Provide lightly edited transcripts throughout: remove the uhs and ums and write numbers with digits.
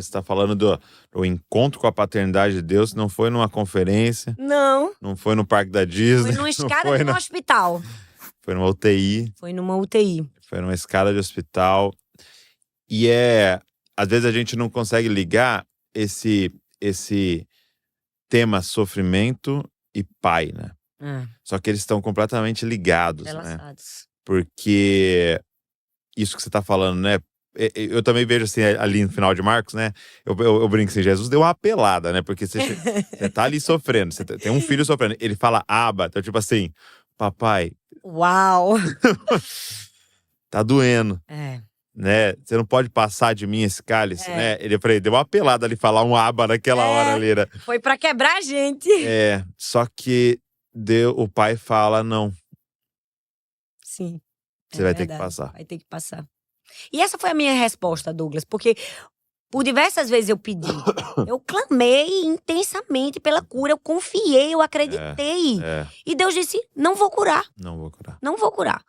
Você está falando do encontro com a paternidade de Deus, não foi numa conferência, Não, não foi no parque da foi Disney, numa não escada foi de um hospital. foi numa UTI, Foi numa UTI. foi numa escada de hospital. E às vezes a gente não consegue ligar esse tema sofrimento e pai, né? Só que eles estão completamente ligados, né? Relacionados. Porque isso que você está falando, né? Eu também vejo assim, ali no final de Marcos, né? Eu brinco assim, Jesus deu uma apelada, né? Porque você tá ali sofrendo, você tem um filho sofrendo, ele fala aba, então tipo assim, papai, Uau! tá doendo, É. né? Você não pode passar de mim esse cálice, É. né? Ele deu uma apelada ali, falar um aba naquela hora ali, né? Foi pra quebrar a gente. Só que o pai fala, não, Sim. você vai ter que passar. Vai ter que passar. E essa foi a minha resposta, Douglas, porque por diversas vezes eu pedi, eu clamei intensamente pela cura, eu confiei, eu acreditei. E Deus disse, não vou curar. Não vou curar. Não vou curar.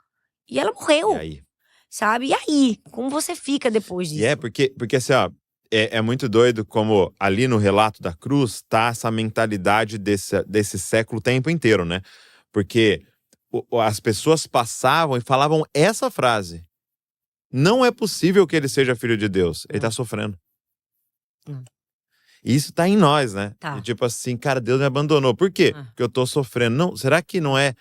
E ela morreu. E aí? Sabe? E aí? Como você fica depois disso? E porque assim, ó, é muito doido como ali no relato da cruz tá essa mentalidade desse século o tempo inteiro, né? Porque as pessoas passavam e falavam essa frase. Não é possível que ele seja filho de Deus. Ele tá sofrendo. E isso tá em nós, né? Tá. E tipo assim, cara, Deus me abandonou. Por quê? Porque eu tô sofrendo. Não, será que não é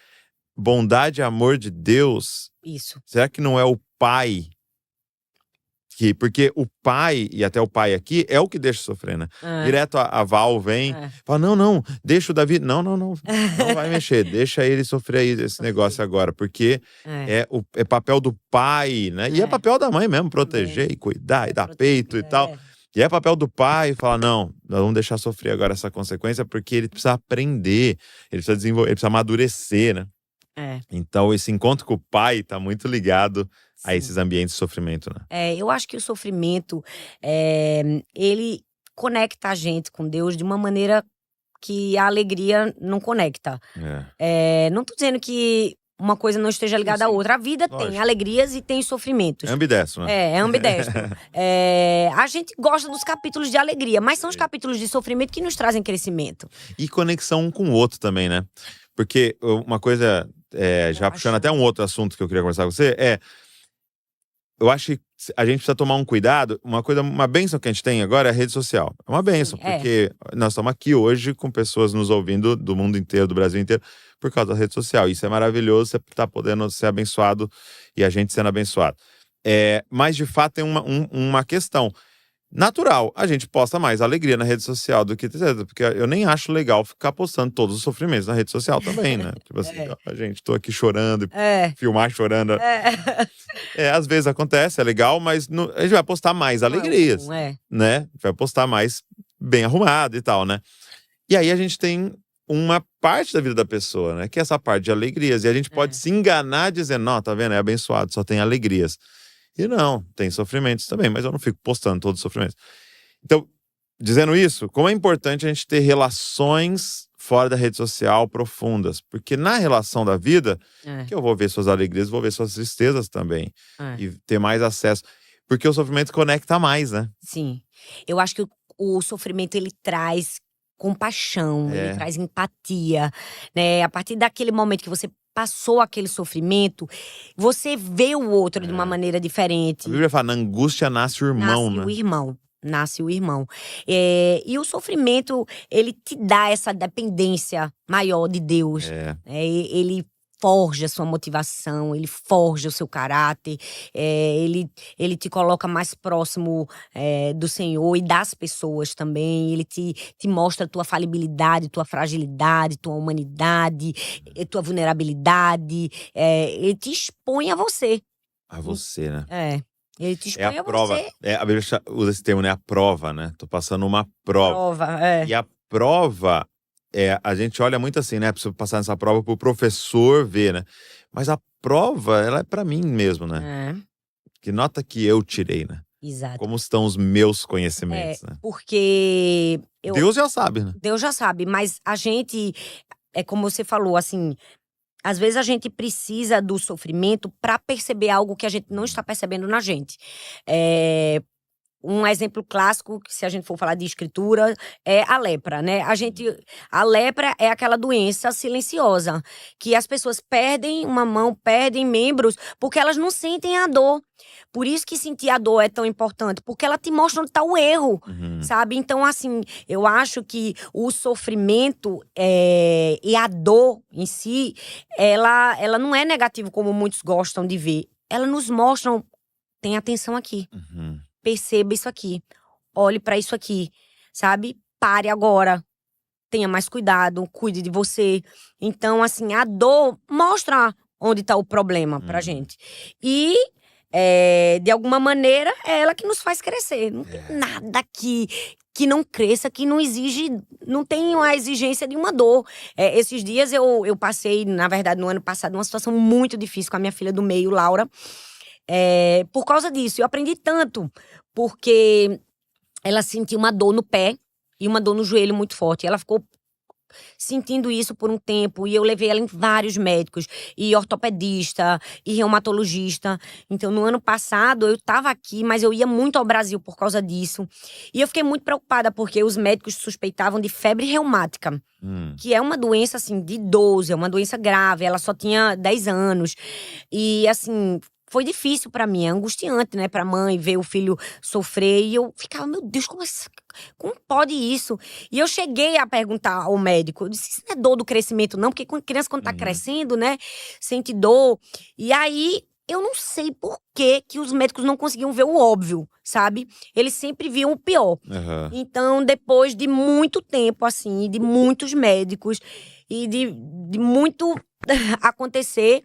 bondade e amor de Deus? Isso. Será que não é o Pai? Porque o pai, e até o pai aqui, é o que deixa sofrer, né? Direto a Val vem, fala, não, deixa o Davi, não vai mexer, deixa ele sofrer aí esse negócio agora, porque é papel do pai, né? E é papel da mãe mesmo, proteger e cuidar e dar peito e tal. E é papel do pai falar, não, nós vamos deixar sofrer agora essa consequência, porque ele precisa aprender, ele precisa desenvolver, ele precisa amadurecer, né? Então, esse encontro com o pai tá muito ligado a esses ambientes de sofrimento, né? Eu acho que o sofrimento, ele conecta a gente com Deus de uma maneira que a alegria não conecta. Não tô dizendo que uma coisa não esteja ligada à outra. A vida tem alegrias e tem sofrimentos. É ambidestro, né? É ambidestro. A gente gosta dos capítulos de alegria, mas são os capítulos de sofrimento que nos trazem crescimento. E conexão um com o outro também, né? Porque uma coisa, já puxando até um outro assunto que eu queria conversar com você, eu acho que a gente precisa tomar um cuidado. Uma bênção que a gente tem agora é a rede social. É uma bênção, porque nós estamos aqui hoje com pessoas nos ouvindo do mundo inteiro, do Brasil inteiro, por causa da rede social. Isso é maravilhoso, você está podendo ser abençoado e a gente sendo abençoado. Mas, de fato, tem uma questão. Natural, a gente posta mais alegria na rede social do que... Porque eu nem acho legal ficar postando todos os sofrimentos na rede social também, né? Tipo assim, gente, tô aqui chorando, filmar chorando. Às vezes acontece, é legal, mas a gente vai postar mais alegrias, né? Vai postar mais bem arrumado e tal, né? E aí a gente tem uma parte da vida da pessoa, né? Que é essa parte de alegrias. E a gente pode se enganar dizendo, não, tá vendo? É abençoado, só tem alegrias. E não, tem sofrimentos também, mas eu não fico postando todos os sofrimentos. Então, dizendo isso, como é importante a gente ter relações fora da rede social profundas. Porque na relação da vida, que eu vou ver suas alegrias, vou ver suas tristezas também. E ter mais acesso. Porque o sofrimento conecta mais, né? Sim. Eu acho que o sofrimento, ele traz compaixão, ele traz empatia, né? A partir daquele momento que você passou aquele sofrimento, você vê o outro de uma maneira diferente. A Bíblia fala, na angústia nasce o irmão, Nasce né? o irmão. Nasce o irmão. E o sofrimento, ele te dá essa dependência maior de Deus. Ele forja a sua motivação, ele forja o seu caráter, ele te coloca mais próximo do Senhor e das pessoas também. Ele te mostra a tua falibilidade, tua fragilidade, tua humanidade, tua vulnerabilidade. Ele te expõe a você. A você, né? Ele te expõe a prova. você. A Bíblia usa esse termo, né? A prova, né? Tô passando uma prova. E a prova, a gente olha muito assim, né? Preciso passar nessa prova pro professor ver, né? Mas a prova, ela é pra mim mesmo, né? Que nota que eu tirei, né? Exato. Como estão os meus conhecimentos, né? Porque... Deus já sabe, né? Deus já sabe, mas a gente... como você falou, assim... Às vezes a gente precisa do sofrimento para perceber algo que a gente não está percebendo na gente. Um exemplo clássico, se a gente for falar de escritura, é a lepra, né? A lepra é aquela doença silenciosa, que as pessoas perdem uma mão, perdem membros, porque elas não sentem a dor. Por isso que sentir a dor é tão importante, porque ela te mostra onde está o erro, sabe? Então, assim, eu acho que o sofrimento e a dor em si, ela não é negativo como muitos gostam de ver. Ela nos mostra, tem atenção aqui. Perceba isso aqui. Olhe pra isso aqui, sabe? Pare agora. Tenha mais cuidado, cuide de você. Então, assim, a dor mostra onde tá o problema pra gente. E, de alguma maneira, é ela que nos faz crescer. Não tem nada que não cresça, que não exige, não tem a exigência de uma dor. Esses dias eu passei, na verdade, no ano passado, uma situação muito difícil com a minha filha do meio, Laura. Por causa disso, eu aprendi tanto, porque ela sentiu uma dor no pé e uma dor no joelho muito forte. Ela ficou sentindo isso por um tempo e eu levei ela em vários médicos, e ortopedista, e reumatologista. Então, no ano passado, eu estava aqui, mas eu ia muito ao Brasil por causa disso. E eu fiquei muito preocupada, porque os médicos suspeitavam de febre reumática, que é uma doença, assim, de idoso, é uma doença grave. Ela só tinha 10 anos. E, assim, foi difícil pra mim, é angustiante, né, pra mãe ver o filho sofrer. E eu ficava, meu Deus, como pode isso? E eu cheguei a perguntar ao médico, eu disse, isso não é dor do crescimento não? Porque criança quando tá crescendo, né, sente dor. E aí, eu não sei por que os médicos não conseguiam ver o óbvio, sabe? Eles sempre viam o pior. Então, depois de muito tempo, assim, de muitos médicos e de muito acontecer,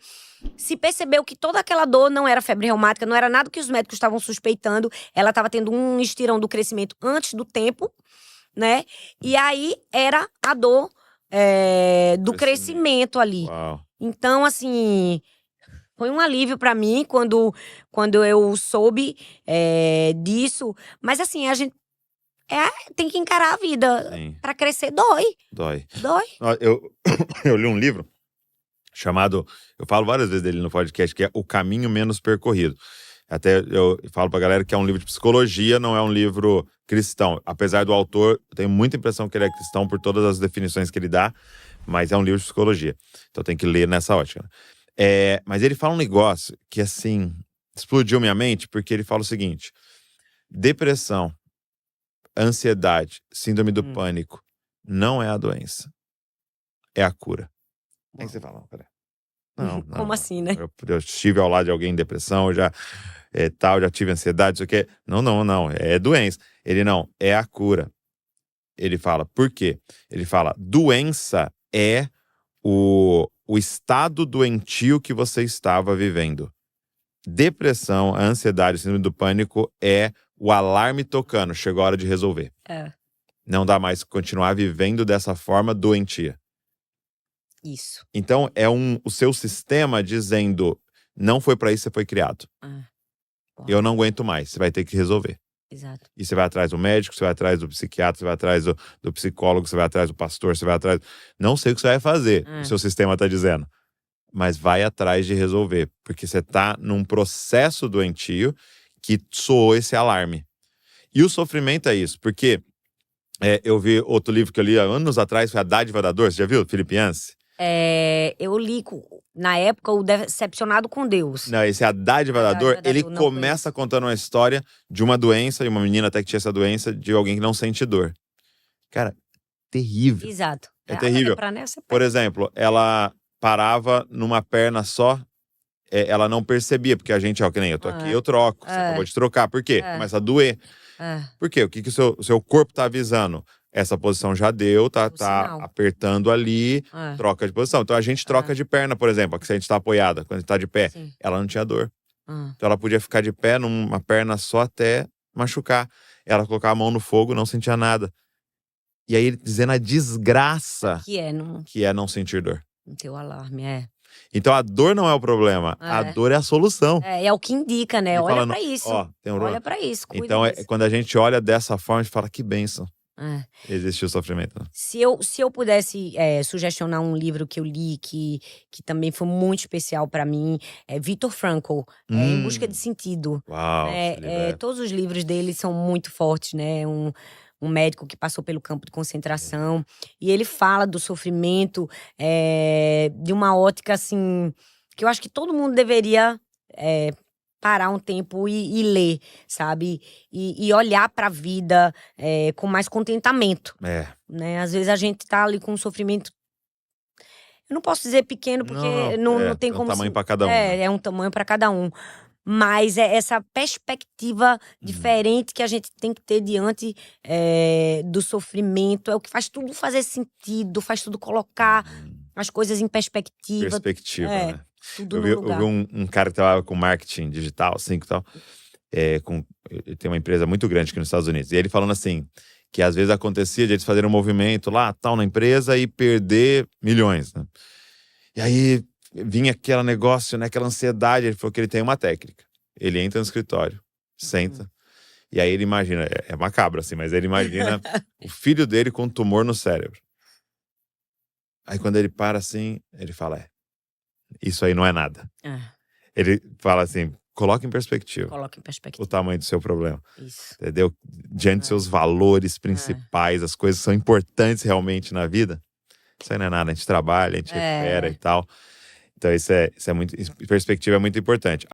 se percebeu que toda aquela dor não era febre reumática, não era nada que os médicos estavam suspeitando. Ela estava tendo um estirão do crescimento antes do tempo, né? E aí era a dor do crescimento ali. Uau. Então, assim, foi um alívio pra mim quando eu soube disso. Mas assim, a gente tem que encarar a vida. Sim. Pra crescer, dói. Dói. Dói. Eu li um livro chamado, eu falo várias vezes dele no podcast, que é O Caminho Menos Percorrido. Até eu falo pra galera que é um livro de psicologia, não é um livro cristão. Apesar do autor, eu tenho muita impressão que ele é cristão por todas as definições que ele dá, mas é um livro de psicologia. Então tem que ler nessa ótica. Mas ele fala um negócio que, assim, explodiu minha mente, porque ele fala o seguinte: depressão, ansiedade, síndrome do pânico não é a doença, é a cura. Aí você fala, peraí. Não. Como assim, né? Eu estive ao lado de alguém em depressão, eu já já tive ansiedade, isso aqui. Não, é doença. Ele não, é a cura. Ele fala, por quê? Ele fala, doença é o estado doentio que você estava vivendo. Depressão, a ansiedade, síndrome do pânico é o alarme tocando, chegou a hora de resolver. Não dá mais continuar vivendo dessa forma doentia. Isso. Então, o seu sistema dizendo, não foi pra isso que você foi criado. Eu não aguento mais, você vai ter que resolver. Exato. E você vai atrás do médico, você vai atrás do psiquiatra, você vai atrás do psicólogo, você vai atrás do pastor, você vai atrás... Não sei o que você vai fazer, o seu sistema tá dizendo. Mas vai atrás de resolver, porque você tá num processo doentio que soou esse alarme. E o sofrimento é isso, porque eu vi outro livro que eu li há anos atrás, foi A Dádiva da Dor, você já viu? Filipe Yancey? Eu li, na época, o Decepcionado com Deus. Não, esse A Dádiva da Dor, ele começa contando uma história de uma doença, e uma menina até que tinha essa doença, de alguém que não sente dor. Cara, terrível. Exato. É terrível. Por exemplo, ela parava numa perna só, ela não percebia, porque a gente, que nem eu tô aqui, eu troco, você acabou de trocar. Por quê? Começa a doer. Por quê? O que o seu corpo tá avisando? Essa posição já deu, tá apertando ali, troca de posição. Então a gente troca de perna, por exemplo, que se a gente tá apoiada, quando a gente tá de pé, ela não tinha dor. Então ela podia ficar de pé numa perna só até machucar. Ela colocava a mão no fogo, não sentia nada. E aí ele dizendo a desgraça que é não sentir dor. No teu alarme, Então a dor não é o problema, a dor é a solução. É o que indica, né? Olha pra isso. Olha pra isso, cuida Então disso. quando a gente olha dessa forma, a gente fala, que bênção. Existe o sofrimento. Se eu pudesse sugestionar um livro que eu li que também foi muito especial para mim, é Viktor Frankl, Em Busca de Sentido. Uau, Todos os livros dele são muito fortes, né? Um médico que passou pelo campo de concentração. E ele fala do sofrimento de uma ótica, assim, que eu acho que todo mundo deveria parar um tempo e ler, sabe? E olhar para a vida com mais contentamento. Né? Às vezes a gente tá ali com um sofrimento. Eu não posso dizer pequeno, porque não tem como. É um tamanho para cada um. Né? É um tamanho para cada um. Mas é essa perspectiva diferente que a gente tem que ter diante do sofrimento. É o que faz tudo fazer sentido, faz tudo colocar as coisas em perspectiva. Perspectiva, né? Tudo no lugar. Eu vi um cara que trabalhava com marketing digital, assim, que tal. Ele tem uma empresa muito grande aqui nos Estados Unidos. E ele falando assim, que às vezes acontecia de eles fazerem um movimento lá, tal, na empresa e perder milhões, né? E aí vinha aquele negócio, né, aquela ansiedade. Ele falou que ele tem uma técnica. Ele entra no escritório, senta, e aí ele imagina, é macabro assim, mas ele imagina o filho dele com um tumor no cérebro. Aí quando ele para assim, ele fala, isso aí não é nada. Ele fala assim, coloca em perspectiva. Coloca em perspectiva. O tamanho do seu problema. Isso. Entendeu? Diante dos seus valores principais, as coisas que são importantes realmente na vida. Isso aí não é nada, a gente trabalha, a gente recupera e tal. Então isso é muito, perspectiva é muito importante.